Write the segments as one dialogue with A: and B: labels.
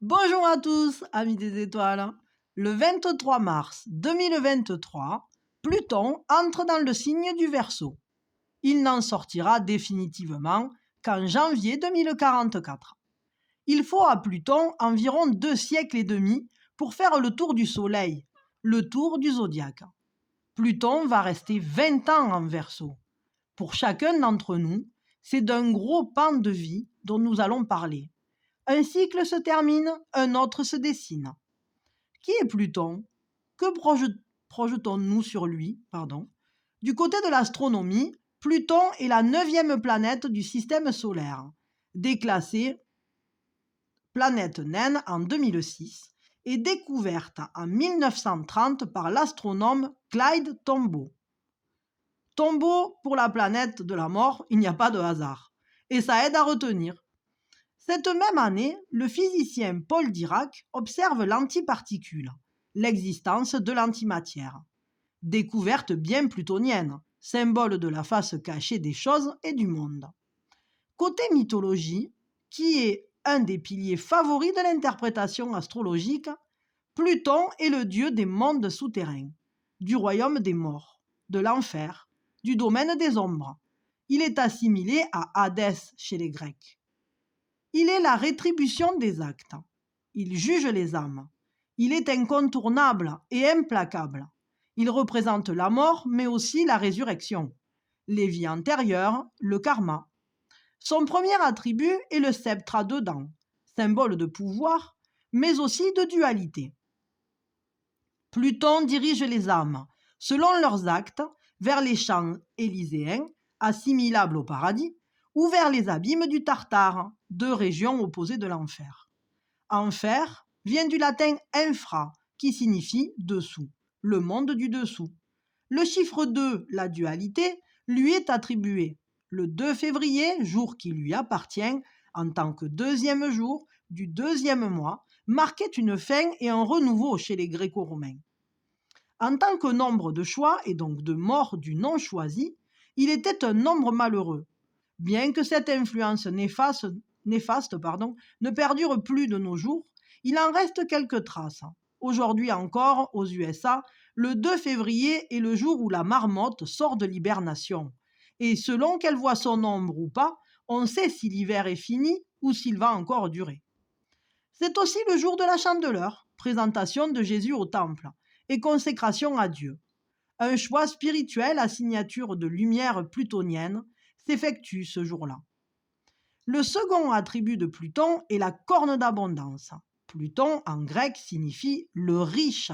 A: Bonjour à tous, amis des étoiles. Le 23 mars 2023, Pluton entre dans le signe du Verseau. Il n'en sortira définitivement qu'en janvier 2044. Il faut à Pluton environ 2 siècles et demi pour faire le tour du Soleil, le tour du zodiaque. Pluton va rester 20 ans en Verseau. Pour chacun d'entre nous, c'est d'un gros pan de vie dont nous allons parler. Un cycle se termine, un autre se dessine. Qui est Pluton? Que projetons-nous sur lui? Du côté de l'astronomie, Pluton est la 9e planète du système solaire, déclassée planète naine en 2006 et découverte en 1930 par l'astronome Clyde Tombaugh. Tombaugh, pour la planète de la mort, il n'y a pas de hasard. Et ça aide à retenir. Cette même année, le physicien Paul Dirac observe l'antiparticule, l'existence de l'antimatière. Découverte bien plutonienne, symbole de la face cachée des choses et du monde. Côté mythologie, qui est un des piliers favoris de l'interprétation astrologique, Pluton est le dieu des mondes souterrains, du royaume des morts, de l'enfer, du domaine des ombres. Il est assimilé à Hadès chez les Grecs. Il est la rétribution des actes. Il juge les âmes. Il est incontournable et implacable. Il représente la mort, mais aussi la résurrection, les vies antérieures, le karma. Son premier attribut est le sceptre à 2 dents, symbole de pouvoir, mais aussi de dualité. Pluton dirige les âmes, selon leurs actes, vers les champs élyséens, assimilables au paradis, ou vers les abîmes du Tartare, 2 régions opposées de l'enfer. Enfer vient du latin infra, qui signifie dessous, le monde du dessous. Le chiffre 2, la dualité, lui est attribué. Le 2 février, jour qui lui appartient, en tant que 2e jour du 2e mois, marquait une fin et un renouveau chez les Gréco-romains. En tant que nombre de choix et donc de mort du non choisi, il était un nombre malheureux. Bien que cette influence néfaste ne perdure plus de nos jours, il en reste quelques traces. Aujourd'hui encore, aux USA, le 2 février est le jour où la marmotte sort de l'hibernation. Et selon qu'elle voit son ombre ou pas, on sait si l'hiver est fini ou s'il va encore durer. C'est aussi le jour de la Chandeleur, présentation de Jésus au temple, et consécration à Dieu. Un choix spirituel à signature de lumière plutonienne s'effectue ce jour-là. Le second attribut de Pluton est la corne d'abondance. Pluton en grec signifie le riche.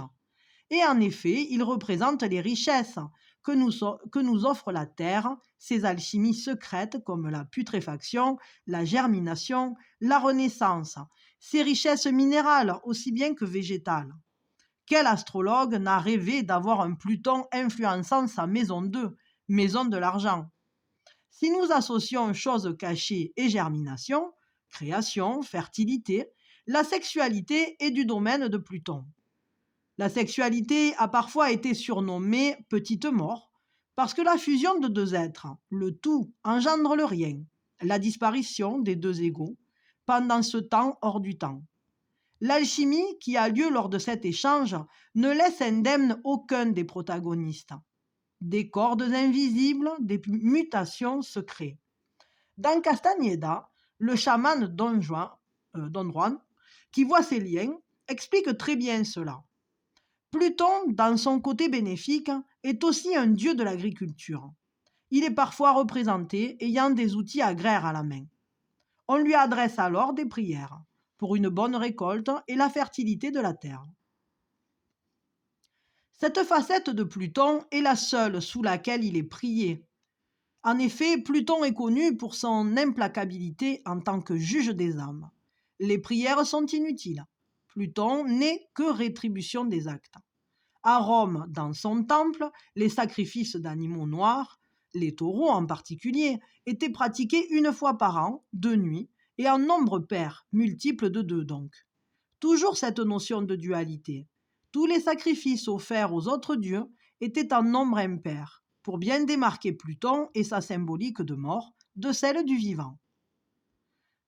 A: Et en effet, il représente les richesses que nous offre la Terre, ses alchimies secrètes comme la putréfaction, la germination, la renaissance, ses richesses minérales aussi bien que végétales. Quel astrologue n'a rêvé d'avoir un Pluton influençant sa maison 2, maison de l'argent? Si nous associons choses cachées et germination, création, fertilité, la sexualité est du domaine de Pluton. La sexualité a parfois été surnommée petite mort parce que la fusion de 2 êtres, le tout, engendre le rien, la disparition des 2 égaux, pendant ce temps hors du temps. L'alchimie qui a lieu lors de cet échange ne laisse indemne aucun des protagonistes. Des cordes invisibles, des mutations se créent. Dans Castañeda, le chaman Don Juan, qui voit ces liens, explique très bien cela. Pluton, dans son côté bénéfique, est aussi un dieu de l'agriculture. Il est parfois représenté ayant des outils agraires à la main. On lui adresse alors des prières pour une bonne récolte et la fertilité de la terre. Cette facette de Pluton est la seule sous laquelle il est prié. En effet, Pluton est connu pour son implacabilité en tant que juge des âmes. Les prières sont inutiles. Pluton n'est que rétribution des actes. À Rome, dans son temple, les sacrifices d'animaux noirs, les taureaux en particulier, étaient pratiqués 1 fois par an, de nuit, et en nombre pair, multiple de 2 donc. Toujours cette notion de dualité. Tous les sacrifices offerts aux autres dieux étaient en nombre impair, pour bien démarquer Pluton et sa symbolique de mort de celle du vivant.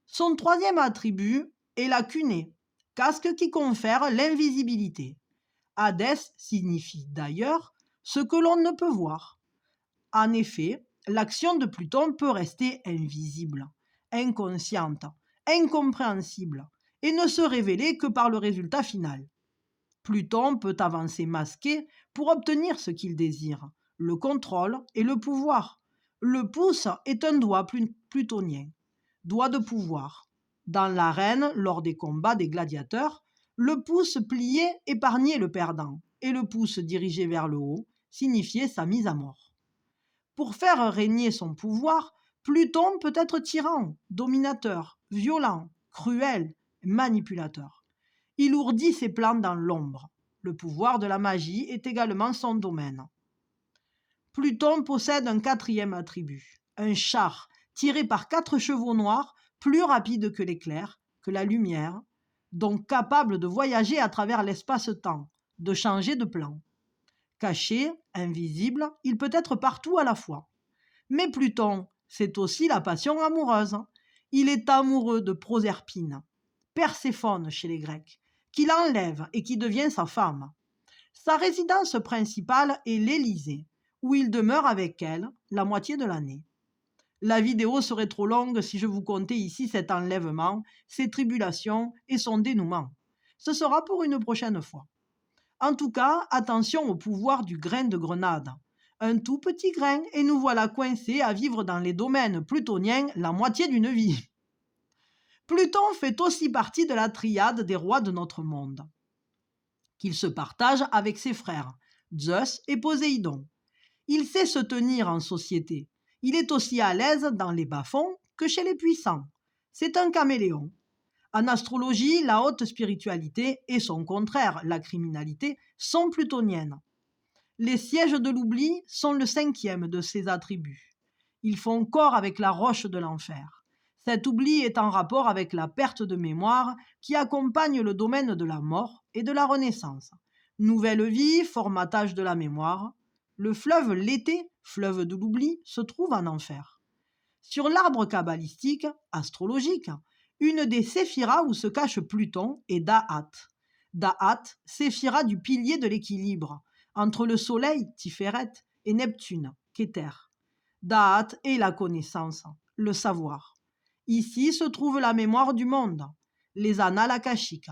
A: Son 3e attribut est la cunée, casque qui confère l'invisibilité. Hadès signifie d'ailleurs ce que l'on ne peut voir. En effet, l'action de Pluton peut rester invisible, inconsciente, incompréhensible, et ne se révéler que par le résultat final. Pluton peut avancer masqué pour obtenir ce qu'il désire, le contrôle et le pouvoir. Le pouce est un doigt plutonien, doigt de pouvoir. Dans l'arène, lors des combats des gladiateurs, le pouce plié épargnait le perdant, et le pouce dirigé vers le haut signifiait sa mise à mort. Pour faire régner son pouvoir, Pluton peut être tyran, dominateur, violent, cruel, manipulateur. Il ourdit ses plans dans l'ombre. Le pouvoir de la magie est également son domaine. Pluton possède un quatrième attribut, un char tiré par 4 chevaux noirs, plus rapide que l'éclair, que la lumière, donc capable de voyager à travers l'espace-temps, de changer de plan. Caché, invisible, il peut être partout à la fois. Mais Pluton, c'est aussi la passion amoureuse. Il est amoureux de Proserpine, Perséphone chez les Grecs, qui l'enlève et qui devient sa femme. Sa résidence principale est l'Élysée, où il demeure avec elle la moitié de l'année. La vidéo serait trop longue si je vous contais ici cet enlèvement, ses tribulations et son dénouement. Ce sera pour une prochaine fois. En tout cas, attention au pouvoir du grain de grenade. Un tout petit grain et nous voilà coincés à vivre dans les domaines plutoniens la moitié d'une vie. Pluton fait aussi partie de la triade des rois de notre monde, qu'il se partage avec ses frères, Zeus et Poséidon. Il sait se tenir en société. Il est aussi à l'aise dans les bas-fonds que chez les puissants. C'est un caméléon. En astrologie, la haute spiritualité et son contraire, la criminalité, sont plutoniennes. Les sièges de l'oubli sont le 5e de ces attributs. Ils font corps avec la roche de l'enfer. Cet oubli est en rapport avec la perte de mémoire qui accompagne le domaine de la mort et de la renaissance. Nouvelle vie, formatage de la mémoire. Le fleuve Lété, fleuve de l'oubli, se trouve en enfer. Sur l'arbre kabbalistique, astrologique, une des séphiras où se cache Pluton est Da'at. Da'at, séphira du pilier de l'équilibre, entre le soleil, Tiferet, et Neptune, Kéter. Da'at est la connaissance, le savoir. Ici se trouve la mémoire du monde, les annales akashiques.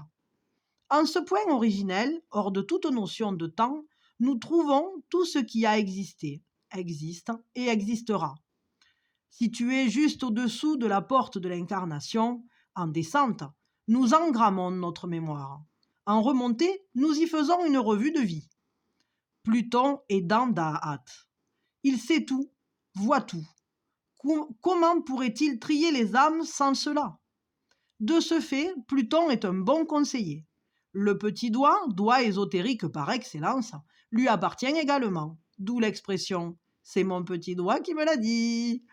A: En ce point originel, hors de toute notion de temps, nous trouvons tout ce qui a existé, existe et existera. Situé juste au-dessous de la porte de l'incarnation, en descente, nous engrammons notre mémoire. En remontée, nous y faisons une revue de vie. Pluton est dans Da'at. Il sait tout, voit tout. Comment pourrait-il trier les âmes sans cela? De ce fait, Pluton est un bon conseiller. Le petit doigt, doigt ésotérique par excellence, lui appartient également, d'où l'expression « c'est mon petit doigt qui me l'a dit ».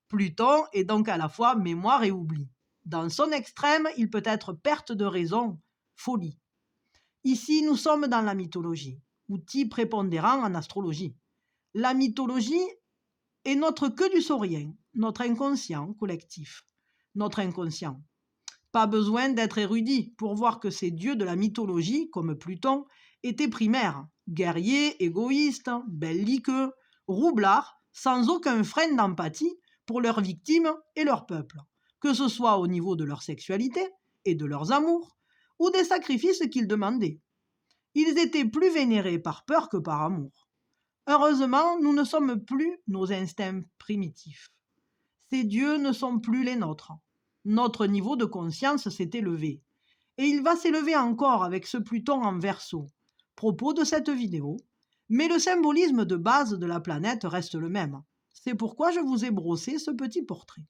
A: Pluton est donc à la fois mémoire et oubli. Dans son extrême, il peut être perte de raison, folie. Ici, nous sommes dans la mythologie, outil prépondérant en astrologie. La mythologie est notre queue du saurien, notre inconscient collectif, notre inconscient. Pas besoin d'être érudit pour voir que ces dieux de la mythologie, comme Pluton, étaient primaires, guerriers, égoïstes, belliqueux, roublards, sans aucun frein d'empathie pour leurs victimes et leur peuple, que ce soit au niveau de leur sexualité et de leurs amours, ou des sacrifices qu'ils demandaient. Ils étaient plus vénérés par peur que par amour. Heureusement, nous ne sommes plus nos instincts primitifs. Ces dieux ne sont plus les nôtres. Notre niveau de conscience s'est élevé. Et il va s'élever encore avec ce Pluton en Verseau. Propos de cette vidéo. Mais le symbolisme de base de la planète reste le même. C'est pourquoi je vous ai brossé ce petit portrait.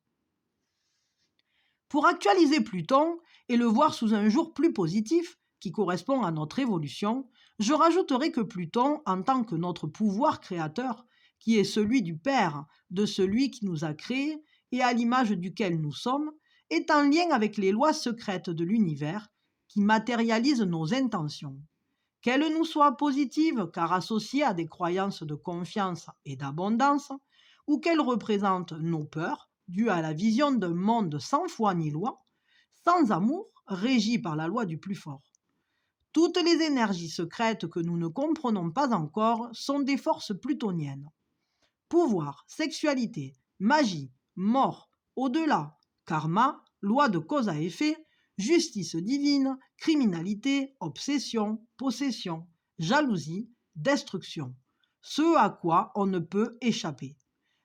A: Pour actualiser Pluton et le voir sous un jour plus positif, qui correspond à notre évolution, je rajouterai que Pluton, en tant que notre pouvoir créateur, qui est celui du Père, de celui qui nous a créés et à l'image duquel nous sommes, est en lien avec les lois secrètes de l'univers qui matérialisent nos intentions. Qu'elles nous soient positives car associées à des croyances de confiance et d'abondance, ou qu'elles représentent nos peurs, dues à la vision d'un monde sans foi ni loi, sans amour, régie par la loi du plus fort. Toutes les énergies secrètes que nous ne comprenons pas encore sont des forces plutoniennes. Pouvoir, sexualité, magie, mort, au-delà, karma, loi de cause à effet, justice divine, criminalité, obsession, possession, jalousie, destruction. Ce à quoi on ne peut échapper.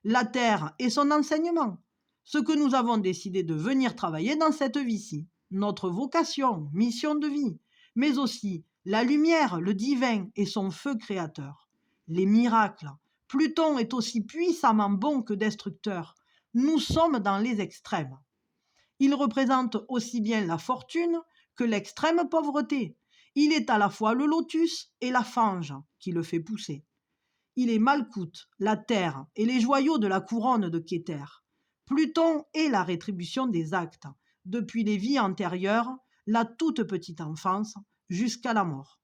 A: La Terre et son enseignement. Ce que nous avons décidé de venir travailler dans cette vie-ci. Notre vocation, mission de vie. Mais aussi la lumière, le divin et son feu créateur. Les miracles. Pluton est aussi puissamment bon que destructeur. Nous sommes dans les extrêmes. Il représente aussi bien la fortune que l'extrême pauvreté. Il est à la fois le lotus et la fange qui le fait pousser. Il est Malkout, la terre et les joyaux de la couronne de Kéter. Pluton est la rétribution des actes, depuis les vies antérieures, la toute petite enfance, jusqu'à la mort.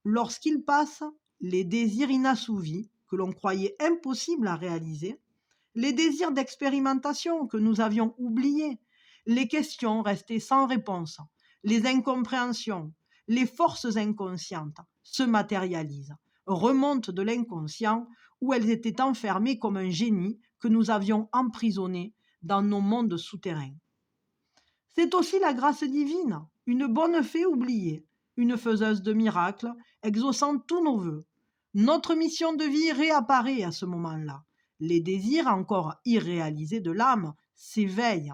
A: Lorsqu'il passe, les désirs inassouvis, que l'on croyait impossibles à réaliser, les désirs d'expérimentation que nous avions oubliés, les questions restées sans réponse, les incompréhensions, les forces inconscientes se matérialisent, remontent de l'inconscient où elles étaient enfermées comme un génie que nous avions emprisonné dans nos mondes souterrains. C'est aussi la grâce divine, une bonne fée oubliée, une faiseuse de miracles, exaucant tous nos vœux. Notre mission de vie réapparaît à ce moment-là. Les désirs encore irréalisés de l'âme s'éveillent.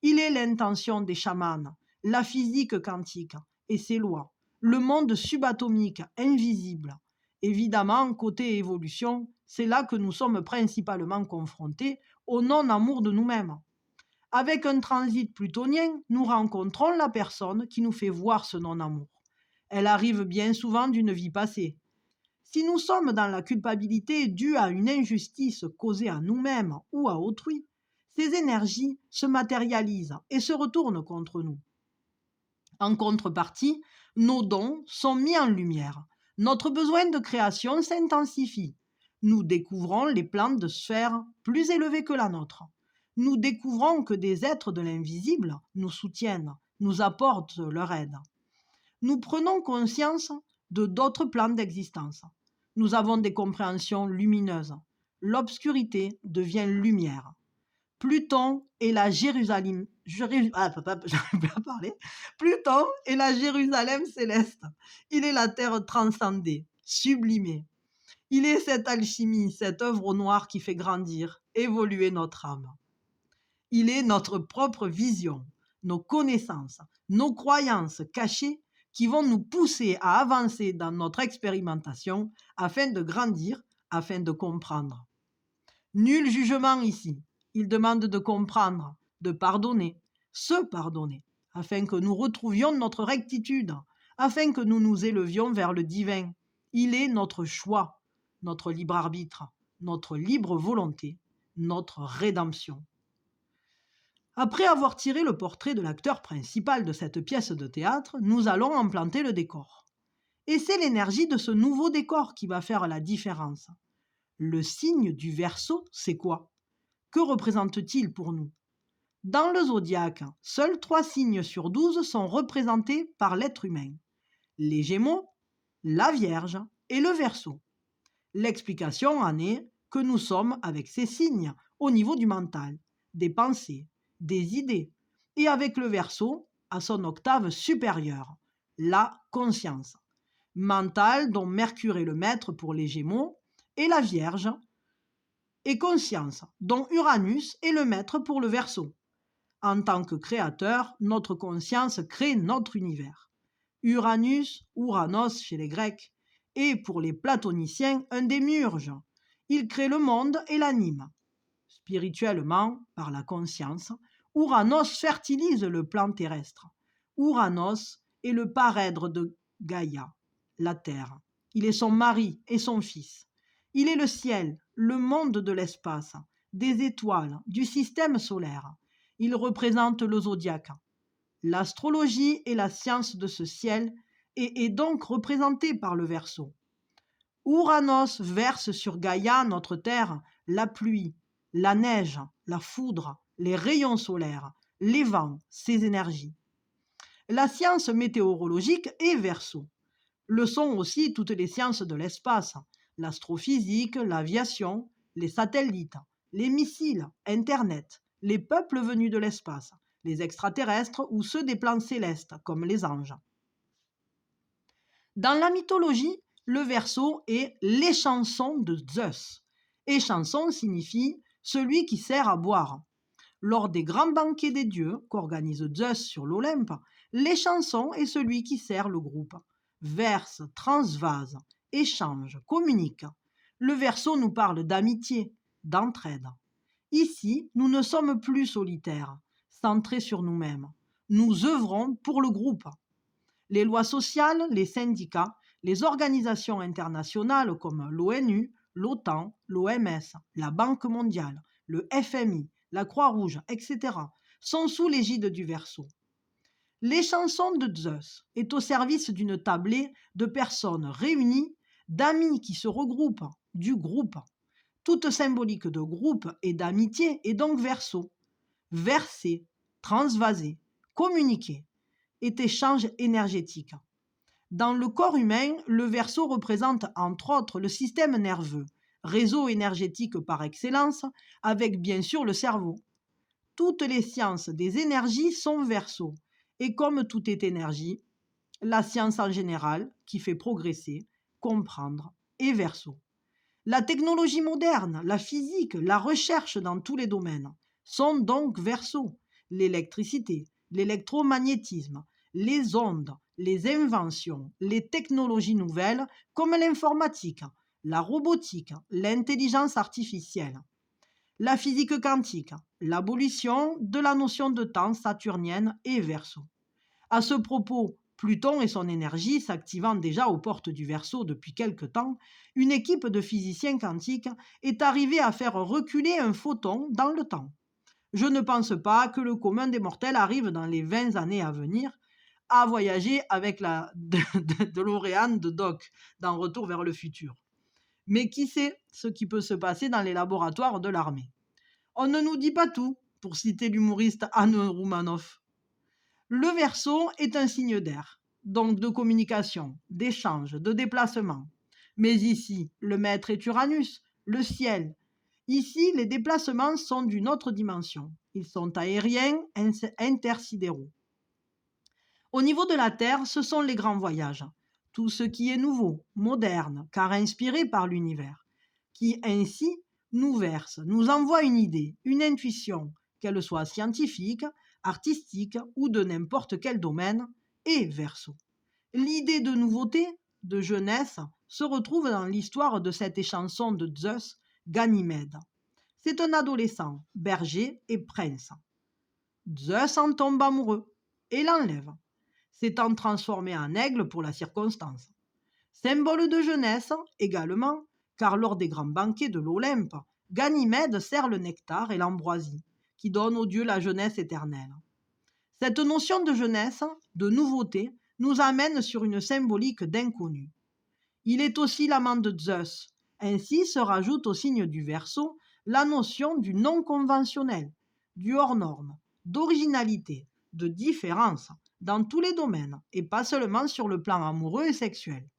A: Il est l'intention des chamans, la physique quantique et ses lois, le monde subatomique invisible. Évidemment, côté évolution, c'est là que nous sommes principalement confrontés au non-amour de nous-mêmes. Avec un transit plutonien, nous rencontrons la personne qui nous fait voir ce non-amour. Elle arrive bien souvent d'une vie passée. Si nous sommes dans la culpabilité due à une injustice causée à nous-mêmes ou à autrui, ces énergies se matérialisent et se retournent contre nous. En contrepartie, nos dons sont mis en lumière. Notre besoin de création s'intensifie. Nous découvrons les plans de sphères plus élevés que la nôtre. Nous découvrons que des êtres de l'invisible nous soutiennent, nous apportent leur aide. Nous prenons conscience de d'autres plans d'existence. Nous avons des compréhensions lumineuses. L'obscurité devient lumière. Pluton est la Jérusalem. Pluton est la Jérusalem céleste. Il est la terre transcendée, sublimée. Il est cette alchimie, cette œuvre au noir qui fait grandir, évoluer notre âme. Il est notre propre vision, nos connaissances, nos croyances cachées qui vont nous pousser à avancer dans notre expérimentation afin de grandir, afin de comprendre. Nul jugement ici. Il demande de comprendre, de pardonner, se pardonner, afin que nous retrouvions notre rectitude, afin que nous nous élevions vers le divin. Il est notre choix, notre libre arbitre, notre libre volonté, notre rédemption. Après avoir tiré le portrait de l'acteur principal de cette pièce de théâtre, nous allons en planter le décor. Et c'est l'énergie de ce nouveau décor qui va faire la différence. Le signe du Verseau, c'est quoi? Que représente-t-il pour nous? Dans le zodiaque, seuls 3 signes sur 12 sont représentés par l'être humain. Les Gémeaux, la Vierge et le Verseau. L'explication en est que nous sommes avec ces signes au niveau du mental, des pensées, des idées, et avec le Verseau à son octave supérieure, la conscience. Mental dont Mercure est le maître pour les Gémeaux, et la Vierge, et conscience, dont Uranus est le maître pour le Verseau. En tant que créateur, notre conscience crée notre univers. Uranus, Uranos chez les Grecs, est pour les platoniciens un démiurge. Il crée le monde et l'anime. Spirituellement, par la conscience, Uranos fertilise le plan terrestre. Uranos est le parèdre de Gaïa, la terre. Il est son mari et son fils. Il est le ciel, le monde de l'espace, des étoiles, du système solaire. Il représente le zodiaque. L'astrologie est la science de ce ciel et est donc représentée par le Verseau. Uranos verse sur Gaïa, notre terre, la pluie, la neige, la foudre, les rayons solaires, les vents, ses énergies. La science météorologique est Verseau. Le sont aussi toutes les sciences de l'espace, l'astrophysique, l'aviation, les satellites, les missiles, Internet, les peuples venus de l'espace, les extraterrestres ou ceux des plans célestes, comme les anges. Dans la mythologie, le Verseau est l'échanson de Zeus. Échanson signifie celui qui sert à boire. Lors des grands banquets des dieux qu'organise Zeus sur l'Olympe, l'échanson est celui qui sert le groupe. Verse, transvase, échange, communique. Le Verseau nous parle d'amitié, d'entraide. Ici, nous ne sommes plus solitaires, centrés sur nous-mêmes. Nous œuvrons pour le groupe. Les lois sociales, les syndicats, les organisations internationales comme l'ONU, l'OTAN, l'OMS, la Banque mondiale, le FMI, la Croix-Rouge, etc., sont sous l'égide du Verseau. L'échanson de Zeus est au service d'une tablée de personnes réunies, d'amis qui se regroupent, du groupe. Toute symbolique de groupe et d'amitié est donc Verseau. Verser, transvaser, communiquer est échange énergétique. Dans le corps humain, le Verseau représente entre autres le système nerveux, réseau énergétique par excellence, avec bien sûr le cerveau. Toutes les sciences des énergies sont Verseau, et comme tout est énergie, la science en général, qui fait progresser, comprendre, est Verseau. La technologie moderne, la physique, la recherche dans tous les domaines sont donc Verseau. L'électricité, l'électromagnétisme, les ondes, les inventions, les technologies nouvelles comme l'informatique, la robotique, l'intelligence artificielle, la physique quantique, l'abolition de la notion de temps saturnienne et Verseau. À ce propos, Pluton et son énergie s'activant déjà aux portes du Verseau depuis quelque temps, une équipe de physiciens quantiques est arrivée à faire reculer un photon dans le temps. Je ne pense pas que le commun des mortels arrive dans les 20 années à venir à voyager avec la DeLorean de Doc dans Retour vers le futur. Mais qui sait ce qui peut se passer dans les laboratoires de l'armée. On ne nous dit pas tout, pour citer l'humoriste Anne Roumanoff. Le Verseau est un signe d'air, donc de communication, d'échange, de déplacement. Mais ici, le maître est Uranus, le ciel. Ici, les déplacements sont d'une autre dimension. Ils sont aériens, intersidéraux. Au niveau de la Terre, ce sont les grands voyages. Tout ce qui est nouveau, moderne, car inspiré par l'univers, qui ainsi nous verse, nous envoie une idée, une intuition, qu'elle soit scientifique, artistique ou de n'importe quel domaine, et Verseau. L'idée de nouveauté, de jeunesse, se retrouve dans l'histoire de cette échanson de Zeus, Ganymède. C'est un adolescent, berger et prince. Zeus en tombe amoureux et l'enlève, s'étant transformé en aigle pour la circonstance. Symbole de jeunesse également, car lors des grands banquets de l'Olympe, Ganymède sert le nectar et l'ambroisie, qui donnent aux dieux la jeunesse éternelle. Cette notion de jeunesse, de nouveauté, nous amène sur une symbolique d'inconnu. Il est aussi l'amant de Zeus. Ainsi se rajoute au signe du Verseau la notion du non conventionnel, du hors norme, d'originalité, de différence, dans tous les domaines, et pas seulement sur le plan amoureux et sexuel.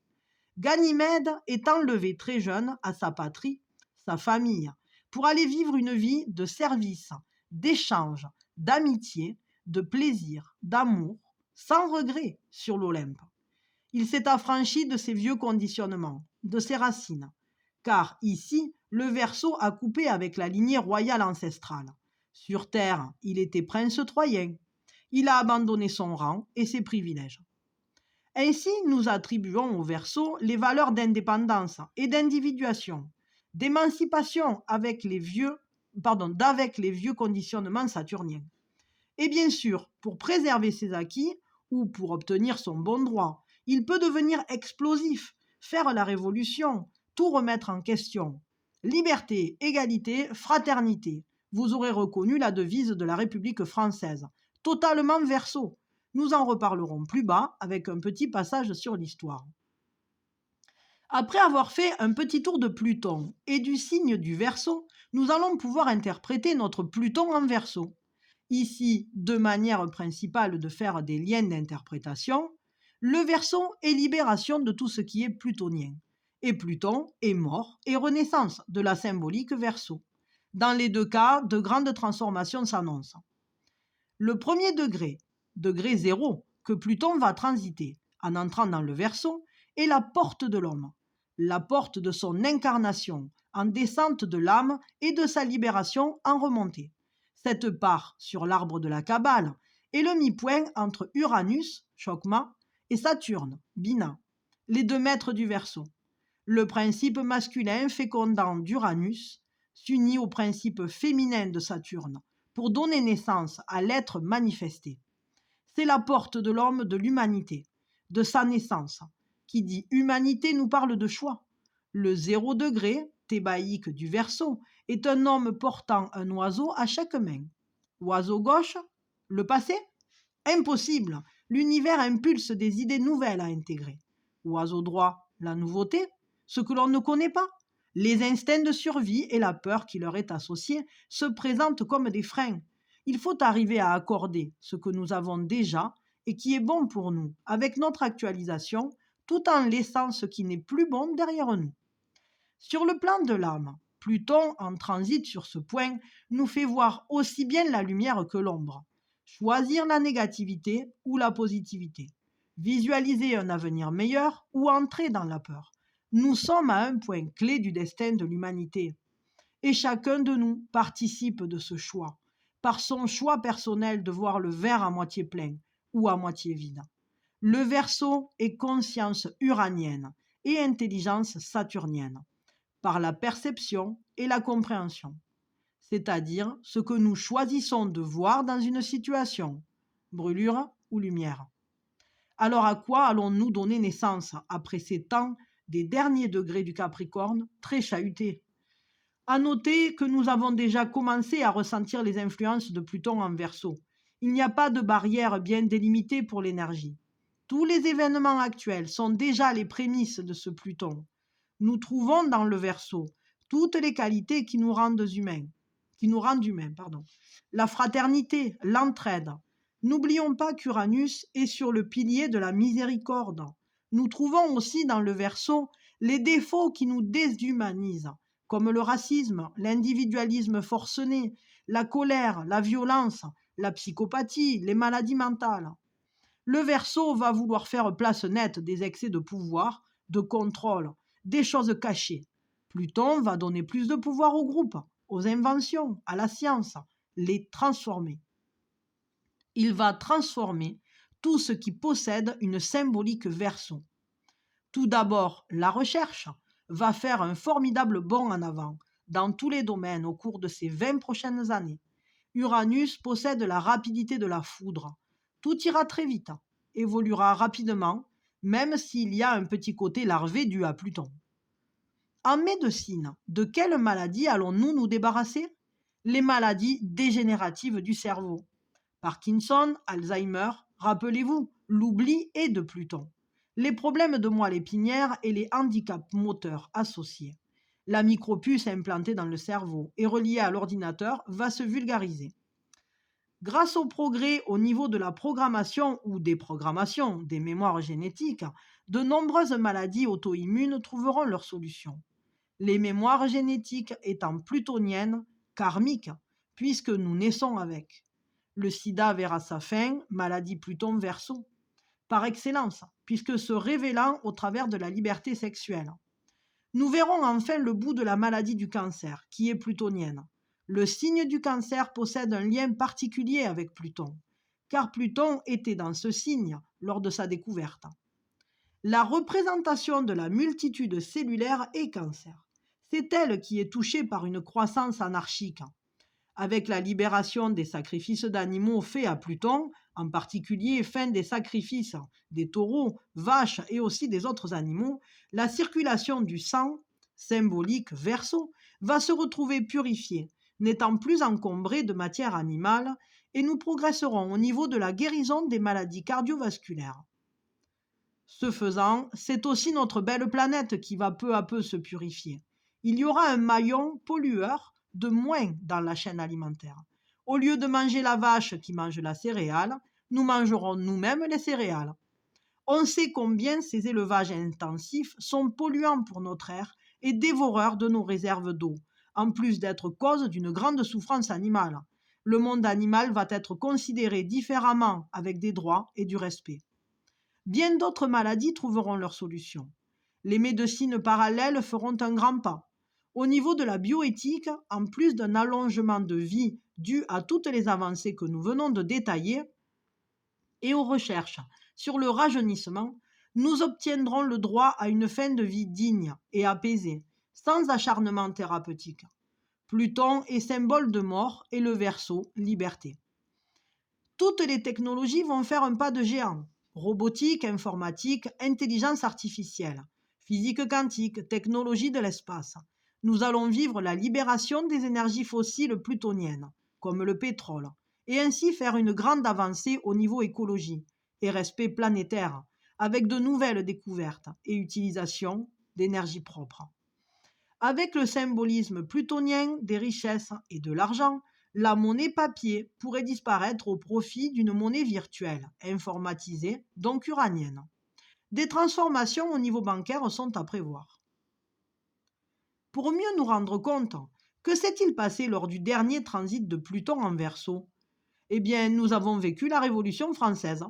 A: Ganymède est enlevé très jeune à sa patrie, sa famille, pour aller vivre une vie de service, d'échange, d'amitié, de plaisir, d'amour, sans regret sur l'Olympe. Il s'est affranchi de ses vieux conditionnements, de ses racines, car ici, le Verseau a coupé avec la lignée royale ancestrale. Sur terre, il était prince troyen. Il a abandonné son rang et ses privilèges. Ainsi, nous attribuons au Verseau les valeurs d'indépendance et d'individuation, d'émancipation d'avec les vieux conditionnements saturniens. Et bien sûr, pour préserver ses acquis ou pour obtenir son bon droit, il peut devenir explosif, faire la révolution, tout remettre en question. Liberté, égalité, fraternité. Vous aurez reconnu la devise de la République française. Totalement Verseau. Nous en reparlerons plus bas avec un petit passage sur l'histoire. Après avoir fait un petit tour de Pluton et du signe du Verseau, nous allons pouvoir interpréter notre Pluton en Verseau. Ici, deux manières principales de faire des liens d'interprétation. Le Verseau est libération de tout ce qui est plutonien. Et Pluton est mort et renaissance de la symbolique Verseau. Dans les deux cas, de grandes transformations s'annoncent. Le premier degré, degré zéro, que Pluton va transiter en entrant dans le Verseau, est la porte de l'homme, la porte de son incarnation en descente de l'âme et de sa libération en remontée. Cette part sur l'arbre de la Kabbale est le mi-point entre Uranus, Chokma, et Saturne, Bina, les deux maîtres du Verseau. Le principe masculin fécondant d'Uranus s'unit au principe féminin de Saturne pour donner naissance à l'être manifesté. C'est la porte de l'homme de l'humanité, de sa naissance. Qui dit humanité nous parle de choix. Le 0 degré, thébaïque du Verseau, est un homme portant un oiseau à chaque main. Oiseau gauche, le passé? Impossible, l'univers impulse des idées nouvelles à intégrer. Oiseau droit, la nouveauté, ce que l'on ne connaît pas. Les instincts de survie et la peur qui leur est associée se présentent comme des freins. Il faut arriver à accorder ce que nous avons déjà et qui est bon pour nous avec notre actualisation, tout en laissant ce qui n'est plus bon derrière nous. Sur le plan de l'âme, Pluton, en transit sur ce point, nous fait voir aussi bien la lumière que l'ombre. Choisir la négativité ou la positivité. Visualiser un avenir meilleur ou entrer dans la peur. Nous sommes à un point clé du destin de l'humanité. Et chacun de nous participe de ce choix, par son choix personnel de voir le verre à moitié plein ou à moitié vide. Le Verseau est conscience uranienne et intelligence saturnienne, par la perception et la compréhension, c'est-à-dire ce que nous choisissons de voir dans une situation, brûlure ou lumière. Alors à quoi allons-nous donner naissance après ces temps des derniers degrés du Capricorne très chahutés? À noter que nous avons déjà commencé à ressentir les influences de Pluton en Verseau. Il n'y a pas de barrière bien délimitée pour l'énergie. Tous les événements actuels sont déjà les prémices de ce Pluton. Nous trouvons dans le Verseau toutes les qualités qui nous rendent humains. La fraternité, l'entraide. N'oublions pas qu'Uranus est sur le pilier de la miséricorde. Nous trouvons aussi dans le Verseau les défauts qui nous déshumanisent, comme le racisme, l'individualisme forcené, la colère, la violence, la psychopathie, les maladies mentales. Le Verseau va vouloir faire place nette des excès de pouvoir, de contrôle, des choses cachées. Pluton va donner plus de pouvoir au groupe, aux inventions, à la science, les transformer. Il va transformer tout ce qui possède une symbolique Verseau. Tout d'abord, la recherche va faire un formidable bond en avant dans tous les domaines au cours de ces 20 prochaines années. Uranus possède la rapidité de la foudre. Tout ira très vite, évoluera rapidement, même s'il y a un petit côté larvé dû à Pluton. En médecine, de quelles maladies allons-nous nous débarrasser? Les maladies dégénératives du cerveau. Parkinson, Alzheimer, rappelez-vous, l'oubli est de Pluton. Les problèmes de moelle épinière et les handicaps moteurs associés. La micropuce implantée dans le cerveau et reliée à l'ordinateur va se vulgariser. Grâce au progrès au niveau de la programmation ou déprogrammation des mémoires génétiques, de nombreuses maladies auto-immunes trouveront leur solution. Les mémoires génétiques étant plutoniennes, karmiques, puisque nous naissons avec. Le sida verra sa fin, maladie Pluton Verseau, par excellence, puisque se révélant au travers de la liberté sexuelle. Nous verrons enfin le bout de la maladie du cancer, qui est plutonienne. Le signe du cancer possède un lien particulier avec Pluton, car Pluton était dans ce signe lors de sa découverte. La représentation de la multitude cellulaire est cancer. C'est elle qui est touchée par une croissance anarchique. Avec la libération des sacrifices d'animaux faits à Pluton, en particulier fin des sacrifices des taureaux, vaches et aussi des autres animaux, la circulation du sang, symbolique Verseau, va se retrouver purifiée, n'étant plus encombrée de matière animale, et nous progresserons au niveau de la guérison des maladies cardiovasculaires. Ce faisant, c'est aussi notre belle planète qui va peu à peu se purifier. Il y aura un maillon pollueur de moins dans la chaîne alimentaire. Au lieu de manger la vache qui mange la céréale, nous mangerons nous-mêmes les céréales. On sait combien ces élevages intensifs sont polluants pour notre air et dévoreurs de nos réserves d'eau, en plus d'être cause d'une grande souffrance animale. Le monde animal va être considéré différemment avec des droits et du respect. Bien d'autres maladies trouveront leur solution. Les médecines parallèles feront un grand pas. Au niveau de la bioéthique, en plus d'un allongement de vie dû à toutes les avancées que nous venons de détailler, et aux recherches sur le rajeunissement, nous obtiendrons le droit à une fin de vie digne et apaisée, sans acharnement thérapeutique. Pluton est symbole de mort et le Verseau, liberté. Toutes les technologies vont faire un pas de géant. Robotique, informatique, intelligence artificielle, physique quantique, technologie de l'espace. Nous allons vivre la libération des énergies fossiles plutoniennes, comme le pétrole, et ainsi faire une grande avancée au niveau écologie et respect planétaire, avec de nouvelles découvertes et utilisation d'énergie propre. Avec le symbolisme plutonien des richesses et de l'argent, la monnaie papier pourrait disparaître au profit d'une monnaie virtuelle, informatisée, donc uranienne. Des transformations au niveau bancaire sont à prévoir. Pour mieux nous rendre compte, que s'est-il passé lors du dernier transit de Pluton en Verseau? Eh bien, nous avons vécu la Révolution française.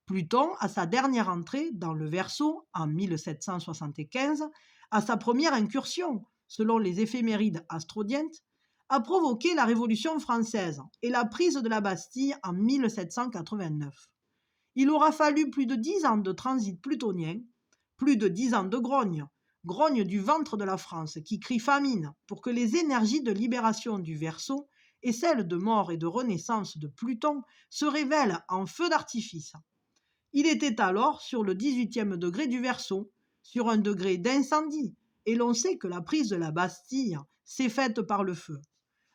A: Pluton, à sa dernière entrée dans le Verseau en 1775, à sa première incursion, selon les éphémérides astrodientes, a provoqué la Révolution française et la prise de la Bastille en 1789. Il aura fallu plus de 10 ans de transit plutonien, plus de 10 ans de grogne, grogne du ventre de la France qui crie famine pour que les énergies de libération du Verseau et celles de mort et de renaissance de Pluton se révèlent en feu d'artifice. Il était alors sur le 18e degré du Verseau, sur un degré d'incendie, et l'on sait que la prise de la Bastille s'est faite par le feu.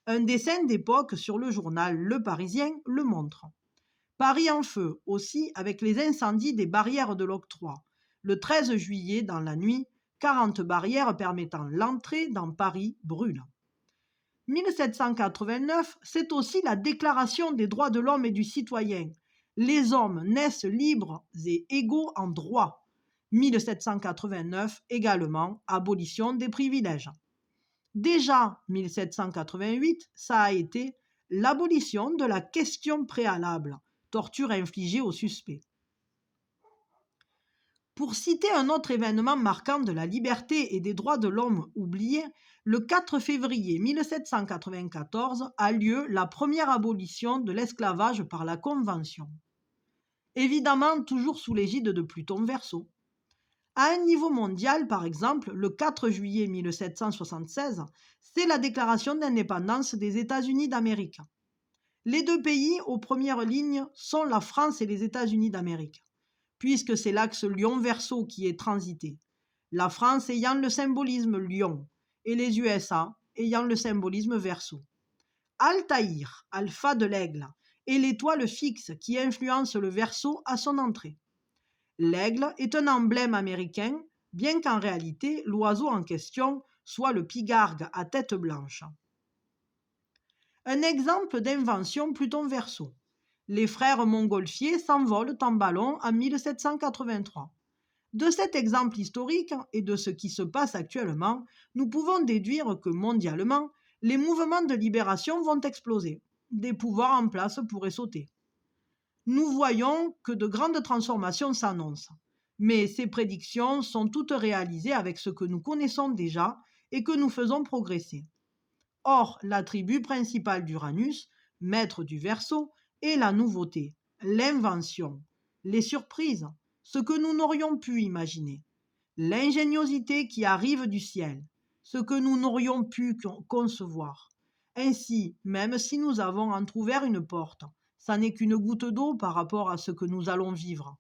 A: Un dessin d'époque sur le journal Le Parisien le montre. Paris en feu aussi avec les incendies des barrières de l'octroi. Le 13 juillet, dans la nuit, 40 barrières permettant l'entrée dans Paris brûlent. 1789, c'est aussi la Déclaration des droits de l'homme et du citoyen. Les hommes naissent libres et égaux en droit. 1789 également, abolition des privilèges. Déjà 1788, ça a été l'abolition de la question préalable, torture infligée aux suspects. Pour citer un autre événement marquant de la liberté et des droits de l'homme oubliés, le 4 février 1794 a lieu la première abolition de l'esclavage par la Convention. Évidemment, toujours sous l'égide de Pluton Verseau. À un niveau mondial, par exemple, le 4 juillet 1776, c'est la déclaration d'indépendance des États-Unis d'Amérique. Les deux pays aux premières lignes sont la France et les États-Unis d'Amérique, puisque c'est l'axe Lion-Verseau qui est transité, la France ayant le symbolisme Lion et les USA ayant le symbolisme Verseau. Altaïr, alpha de l'aigle, est l'étoile fixe qui influence le Verseau à son entrée. L'aigle est un emblème américain, bien qu'en réalité l'oiseau en question soit le pigargue à tête blanche. Un exemple d'invention Pluton Verseau. Les frères Montgolfier s'envolent en ballon en 1783. De cet exemple historique et de ce qui se passe actuellement, nous pouvons déduire que mondialement, les mouvements de libération vont exploser. Des pouvoirs en place pourraient sauter. Nous voyons que de grandes transformations s'annoncent, mais ces prédictions sont toutes réalisées avec ce que nous connaissons déjà et que nous faisons progresser. Or, l'attribut principal d'Uranus, maître du Verseau, est la nouveauté, l'invention, les surprises, ce que nous n'aurions pu imaginer, l'ingéniosité qui arrive du ciel, ce que nous n'aurions pu concevoir. Ainsi, même si nous avons entrouvert une porte, ça n'est qu'une goutte d'eau par rapport à ce que nous allons vivre.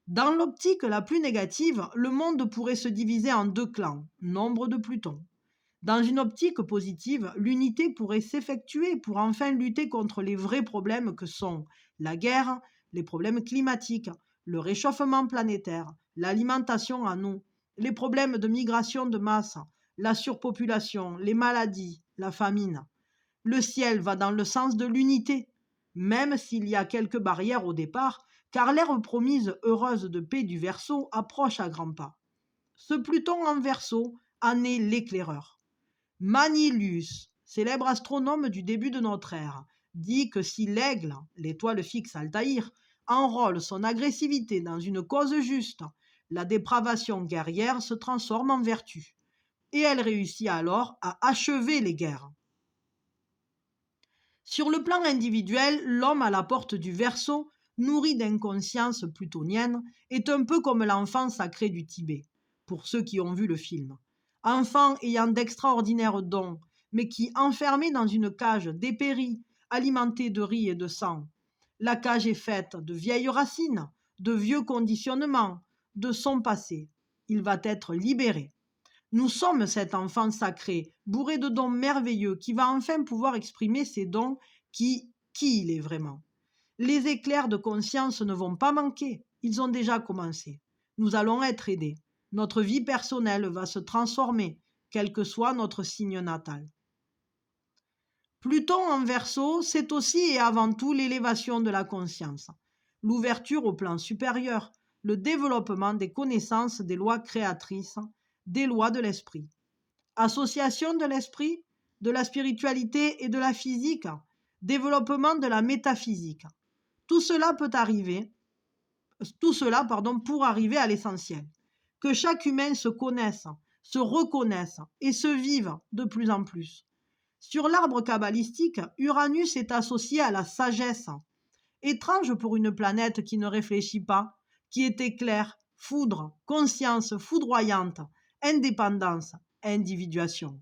A: Dans l'optique la plus négative, le monde pourrait se diviser en deux clans, nombre de Pluton. Dans une optique positive, l'unité pourrait s'effectuer pour enfin lutter contre les vrais problèmes que sont la guerre, les problèmes climatiques, le réchauffement planétaire, l'alimentation en eau, les problèmes de migration de masse, la surpopulation, les maladies, la famine. Le ciel va dans le sens de l'unité, même s'il y a quelques barrières au départ, car l'ère promise heureuse de paix du Verseau approche à grands pas. Ce Pluton en Verseau en est l'éclaireur. Manilius, célèbre astronome du début de notre ère, dit que si l'aigle, l'étoile fixe Altaïr, enrôle son agressivité dans une cause juste, la dépravation guerrière se transforme en vertu, et elle réussit alors à achever les guerres. Sur le plan individuel, l'homme à la porte du Verseau, nourri d'inconscience plutonienne, est un peu comme l'enfant sacré du Tibet, pour ceux qui ont vu le film. Enfant ayant d'extraordinaires dons, mais qui, enfermé dans une cage dépérie, alimentée de riz et de sang. La cage est faite de vieilles racines, de vieux conditionnements, de son passé. Il va être libéré. Nous sommes cet enfant sacré, bourré de dons merveilleux, qui va enfin pouvoir exprimer ses dons, qui il est vraiment. Les éclairs de conscience ne vont pas manquer, ils ont déjà commencé. Nous allons être aidés. Notre vie personnelle va se transformer, quel que soit notre signe natal. Pluton en Verseau, c'est aussi et avant tout l'élévation de la conscience, l'ouverture au plan supérieur, le développement des connaissances des lois créatrices, des lois de l'esprit. Association de l'esprit, de la spiritualité et de la physique, développement de la métaphysique. Tout cela pour arriver à l'essentiel. Que chaque humain se connaisse, se reconnaisse et se vive de plus en plus. Sur l'arbre kabbalistique, Uranus est associé à la sagesse. Étrange pour une planète qui ne réfléchit pas, qui est éclair, foudre, conscience foudroyante, indépendance, individuation.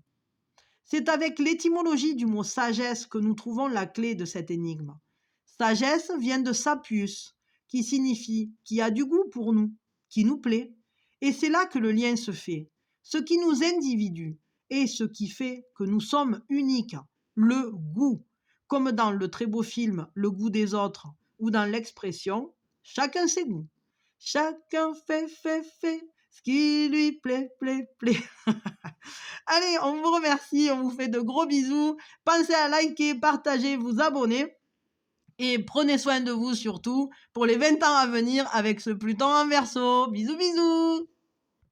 A: C'est avec l'étymologie du mot sagesse que nous trouvons la clé de cette énigme. Sagesse vient de sapius, qui signifie qui a du goût pour nous, qui nous plaît. Et c'est là que le lien se fait. Ce qui nous individue et ce qui fait que nous sommes uniques, le goût. Comme dans le très beau film Le goût des autres ou dans l'expression chacun ses goûts. Chacun fait ce qui lui plaît. Allez, on vous remercie, on vous fait de gros bisous. Pensez à liker, partager, vous abonner. Et prenez soin de vous surtout pour les 20 ans à venir avec ce Pluton en Verseau. Bisous, bisous!